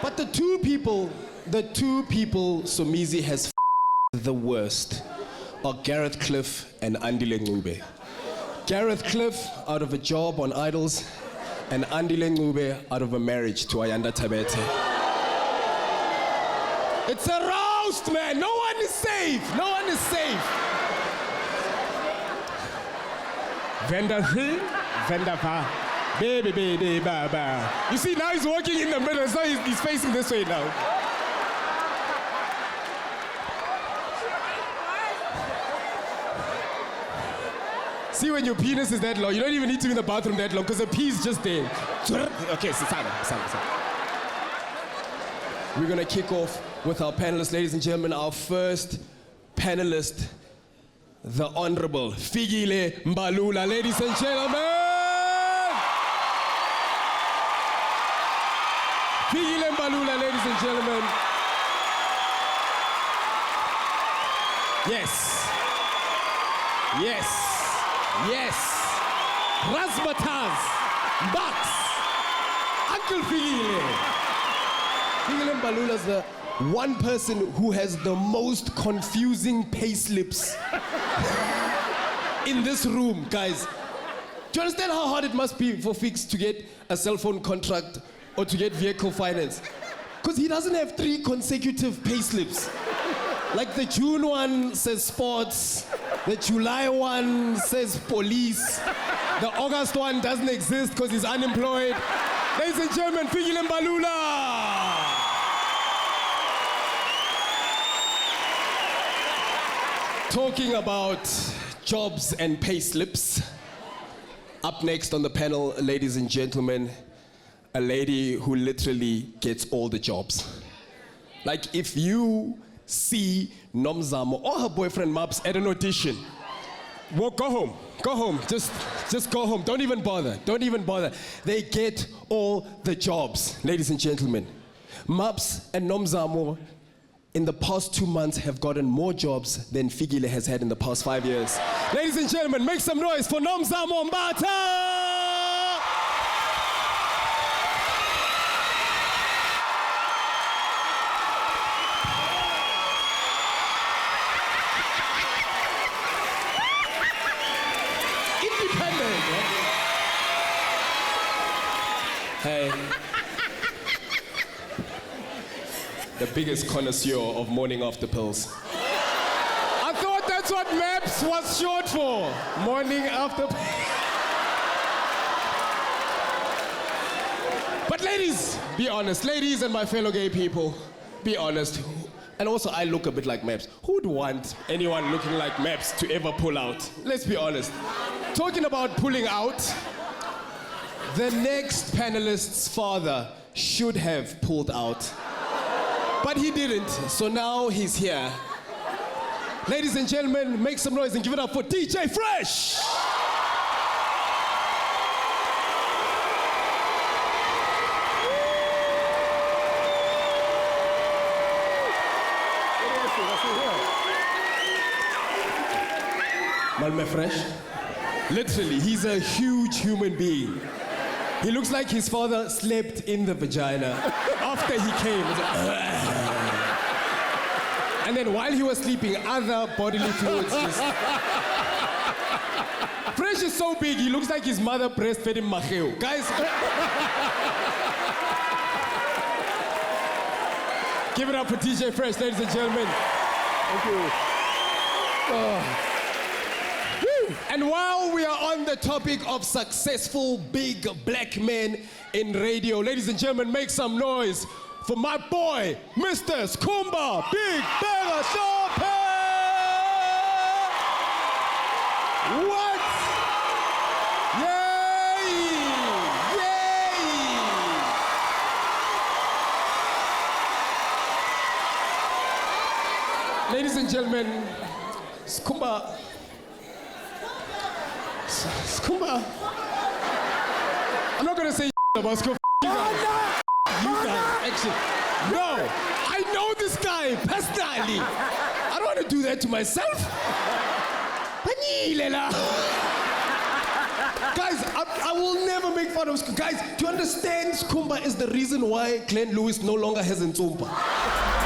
But the two people Somizi has the worst are Gareth Cliff and Andile Ncube. Gareth Cliff out of a job on Idols, and Andile Ncube out of a marriage to Ayanda Tabete. It's a roast, man. No one is safe. No one is safe. Venda baby, baba. You see, now he's walking in the middle, so he's facing this way now. See, when your penis is that long, you don't even need to be in the bathroom that long because the pee is just there. Okay, so we're going to kick off with our panelists, ladies and gentlemen. Our first panelist, the Honorable Fikile Mbalula, ladies and gentlemen. Fikile Mbalula, ladies and gentlemen. Yes. Razmataz, Bucks, Uncle Fikile. Fikile Mbalula is the one person who has the most confusing payslips in this room, guys. Do you understand how hard it must be for Fix to get a cell phone contract or to get vehicle finance? Because he doesn't have 3 consecutive payslips. Like the June one says sports, the July one says police, the August one doesn't exist because he's unemployed. Ladies and gentlemen, Fikile Mbalula. Talking about jobs and payslips. Up next on the panel, ladies and gentlemen, a lady who literally gets all the jobs. Like if you see Nomzamo or her boyfriend Maps at an audition, well, go home, just go home, don't even bother. They get all the jobs, ladies and gentlemen. Maps and Nomzamo in the past 2 months have gotten more jobs than Fikile has had in the past 5 years. Ladies and gentlemen, make some noise for Nomzamo Mbatha! Independent, yeah? Hey. The biggest connoisseur of morning after pills. I thought that's what MAPS was short for. Morning after. But ladies, be honest. Ladies and my fellow gay people, be honest. And also, I look a bit like MAPS. Who'd want anyone looking like MAPS to ever pull out? Let's be honest. Talking about pulling out, the next panelist's father should have pulled out. But he didn't, so now he's here. Ladies and gentlemen, make some noise and give it up for DJ Fresh! Malme Fresh? Literally, he's a huge human being. He looks like his father slept in the vagina after he came. And then while he was sleeping, other bodily fluids just... Fresh is so big, he looks like his mother breastfed him Macheo. Guys... Give it up for DJ Fresh, ladies and gentlemen. Thank you. And while we are on the topic of successful big black men in radio, ladies and gentlemen, make some noise for my boy, Mr. Skhumba, Big Bega Hlophe! What? Yay! Ladies and gentlemen, Skhumba. I'm not gonna say about Skhumba. You guys, actually. No, I know this guy personally. I don't want to do that to myself. Guys, I will never make fun of Skhumba. Guys, do you understand Skhumba is the reason why Glenn Lewis no longer has Ntsumba?